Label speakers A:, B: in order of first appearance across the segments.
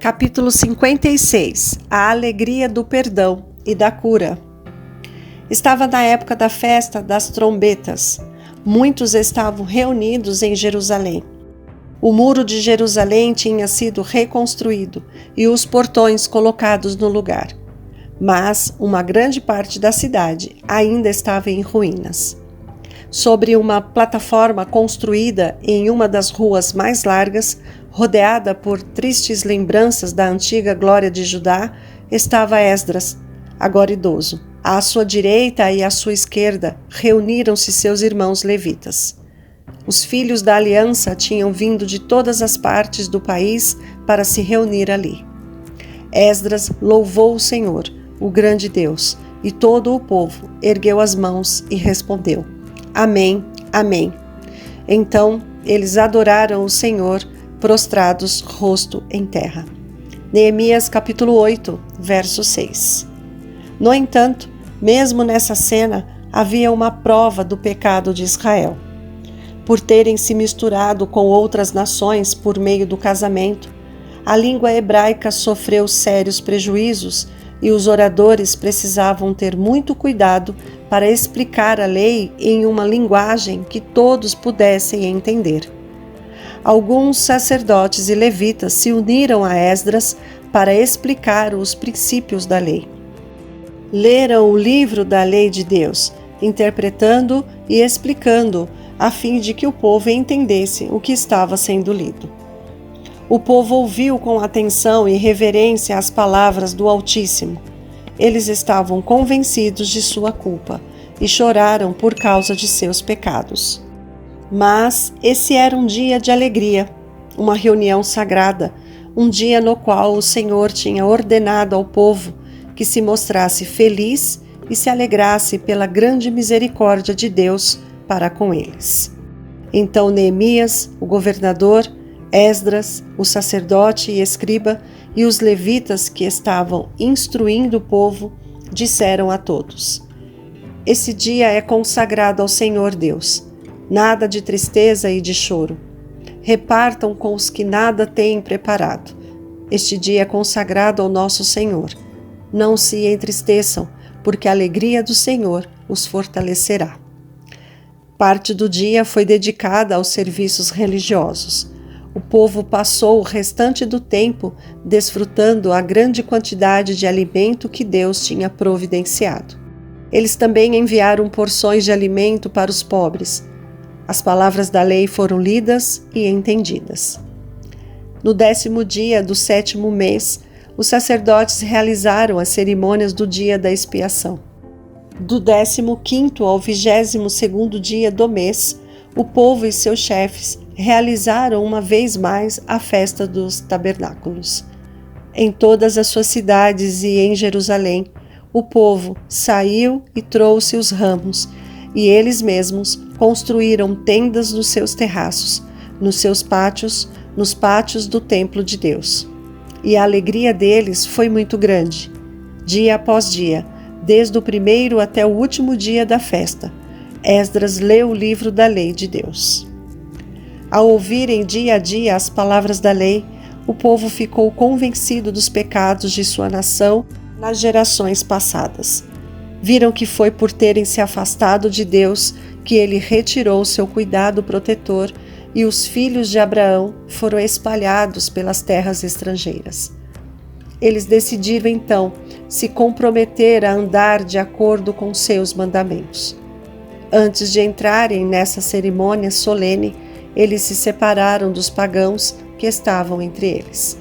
A: Capítulo 56. A alegria do perdão e da cura. Estava na época da festa das trombetas. Muitos estavam reunidos em Jerusalém. O muro de Jerusalém tinha sido reconstruído e os portões colocados no lugar. Mas uma grande parte da cidade ainda estava em ruínas. Sobre uma plataforma construída em uma das ruas mais largas, rodeada por tristes lembranças da antiga glória de Judá, estava Esdras, agora idoso. À sua direita e à sua esquerda reuniram-se seus irmãos levitas. Os filhos da aliança tinham vindo de todas as partes do país para se reunir ali. Esdras louvou o Senhor, o grande Deus, e todo o povo ergueu as mãos e respondeu: Amém, amém. Então eles adoraram o Senhor, prostrados rosto em terra. Neemias capítulo 8, verso 6. No entanto, mesmo nessa cena, havia uma prova do pecado de Israel. Por terem se misturado com outras nações por meio do casamento, a língua hebraica sofreu sérios prejuízos e os oradores precisavam ter muito cuidado para explicar a lei em uma linguagem que todos pudessem entender. Alguns sacerdotes e levitas se uniram a Esdras para explicar os princípios da lei. Leram o livro da lei de Deus, interpretando e explicando, a fim de que o povo entendesse o que estava sendo lido. O povo ouviu com atenção e reverência as palavras do Altíssimo. Eles estavam convencidos de sua culpa e choraram por causa de seus pecados. Mas esse era um dia de alegria, uma reunião sagrada, um dia no qual o Senhor tinha ordenado ao povo que se mostrasse feliz e se alegrasse pela grande misericórdia de Deus para com eles. Então Neemias, o governador, Esdras, o sacerdote e escriba, e os levitas que estavam instruindo o povo, disseram a todos: Esse dia é consagrado ao Senhor Deus. Nada de tristeza e de choro. Repartam com os que nada têm preparado. Este dia é consagrado ao nosso Senhor. Não se entristeçam, porque a alegria do Senhor os fortalecerá. Parte do dia foi dedicada aos serviços religiosos. O povo passou o restante do tempo desfrutando a grande quantidade de alimento que Deus tinha providenciado. Eles também enviaram porções de alimento para os pobres. As palavras da lei foram lidas e entendidas. No 10º dia do 7º mês, os sacerdotes realizaram as cerimônias do dia da expiação. Do 15º ao 22º dia do mês, o povo e seus chefes realizaram uma vez mais a festa dos tabernáculos. Em todas as suas cidades e em Jerusalém, o povo saiu e trouxe os ramos, e eles mesmos construíram tendas nos seus terraços, nos seus pátios, nos pátios do templo de Deus. E a alegria deles foi muito grande. Dia após dia, desde o primeiro até o último dia da festa, Esdras leu o livro da lei de Deus. Ao ouvirem dia a dia as palavras da lei, o povo ficou convencido dos pecados de sua nação nas gerações passadas. Viram que foi por terem se afastado de Deus que ele retirou seu cuidado protetor e os filhos de Abraão foram espalhados pelas terras estrangeiras. Eles decidiram então se comprometer a andar de acordo com seus mandamentos. Antes de entrarem nessa cerimônia solene, eles se separaram dos pagãos que estavam entre eles.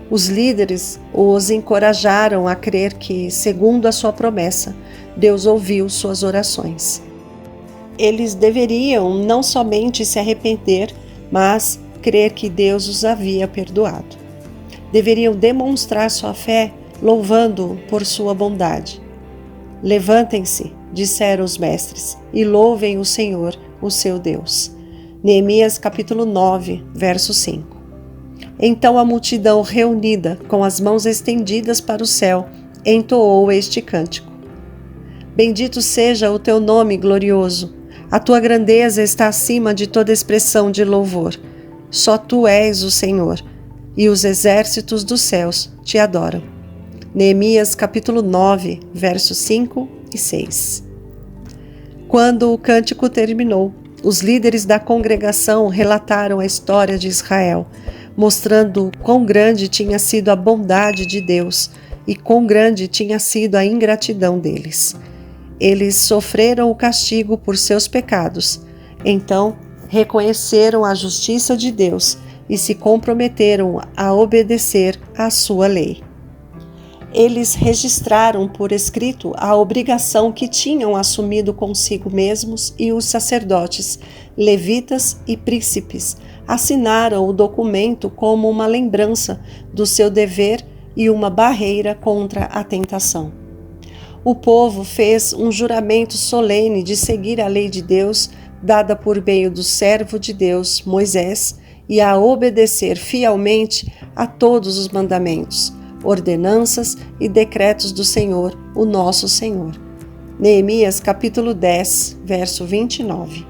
A: Os líderes os encorajaram a crer que, segundo a sua promessa, Deus ouviu suas orações. Eles deveriam não somente se arrepender, mas crer que Deus os havia perdoado. Deveriam demonstrar sua fé louvando-o por sua bondade. Levantem-se, disseram os mestres, e louvem o Senhor, o seu Deus. Neemias capítulo 9, verso 5. Então a multidão reunida, com as mãos estendidas para o céu, entoou este cântico: Bendito seja o teu nome glorioso. A tua grandeza está acima de toda expressão de louvor. Só tu és o Senhor. e os exércitos dos céus te adoram. Neemias capítulo 9, versos 5 e 6. Quando o cântico terminou, os líderes da congregação relataram a história de Israel, mostrando quão grande tinha sido a bondade de Deus e quão grande tinha sido a ingratidão deles. Eles sofreram o castigo por seus pecados, então reconheceram a justiça de Deus e se comprometeram a obedecer à sua lei. Eles registraram por escrito a obrigação que tinham assumido consigo mesmos, e os sacerdotes, levitas e príncipes assinaram o documento como uma lembrança do seu dever e uma barreira contra a tentação. O povo fez um juramento solene de seguir a lei de Deus, dada por meio do servo de Deus, Moisés, e a obedecer fielmente a todos os mandamentos, ordenanças e decretos do Senhor, o nosso Senhor. Neemias capítulo 10, verso 29.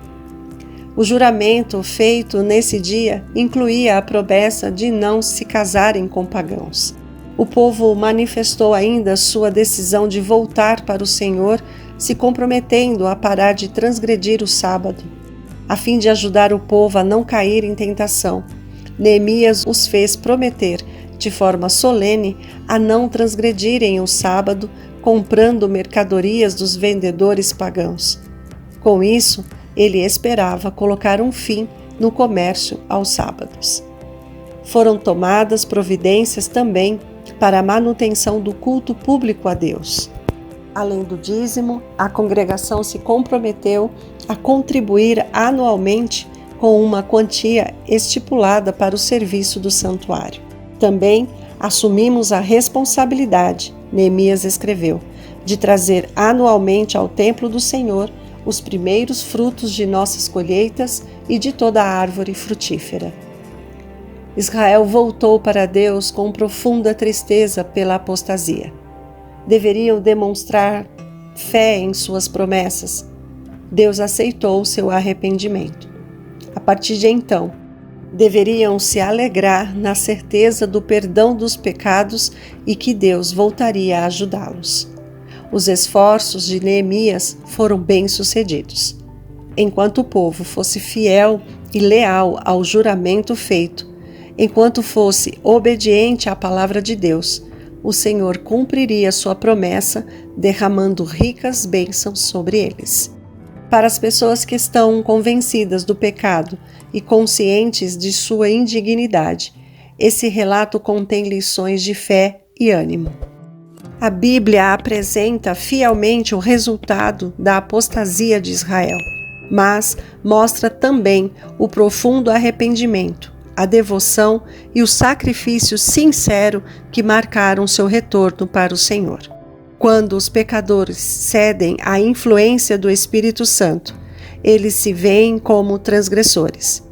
A: O juramento feito nesse dia incluía a promessa de não se casarem com pagãos. O povo manifestou ainda sua decisão de voltar para o Senhor, se comprometendo a parar de transgredir o sábado. A fim de ajudar o povo a não cair em tentação, Neemias os fez prometer, de forma solene, a não transgredirem o sábado, comprando mercadorias dos vendedores pagãos. Com isso, ele esperava colocar um fim no comércio aos sábados. Foram tomadas providências também para a manutenção do culto público a Deus. Além do dízimo, a congregação se comprometeu a contribuir anualmente com uma quantia estipulada para o serviço do santuário. Também assumimos a responsabilidade, Neemias escreveu, de trazer anualmente ao templo do Senhor os primeiros frutos de nossas colheitas e de toda a árvore frutífera. Israel voltou para Deus com profunda tristeza pela apostasia. Deveriam demonstrar fé em suas promessas. Deus aceitou seu arrependimento. A partir de então, deveriam se alegrar na certeza do perdão dos pecados e que Deus voltaria a ajudá-los. Os esforços de Neemias foram bem-sucedidos. Enquanto o povo fosse fiel e leal ao juramento feito, enquanto fosse obediente à palavra de Deus, o Senhor cumpriria sua promessa, derramando ricas bênçãos sobre eles. Para as pessoas que estão convencidas do pecado e conscientes de sua indignidade, esse relato contém lições de fé e ânimo. A Bíblia apresenta fielmente o resultado da apostasia de Israel, mas mostra também o profundo arrependimento, a devoção e o sacrifício sincero que marcaram seu retorno para o Senhor. Quando os pecadores cedem à influência do Espírito Santo, eles se veem como transgressores.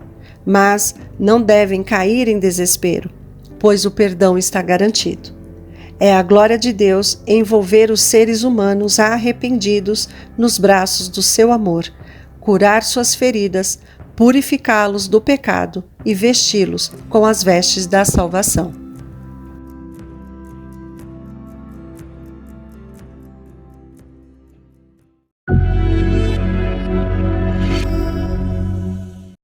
A: Mas não devem cair em desespero, pois o perdão está garantido. É a glória de Deus envolver os seres humanos arrependidos nos braços do seu amor, curar suas feridas, purificá-los do pecado e vesti-los com as vestes da salvação.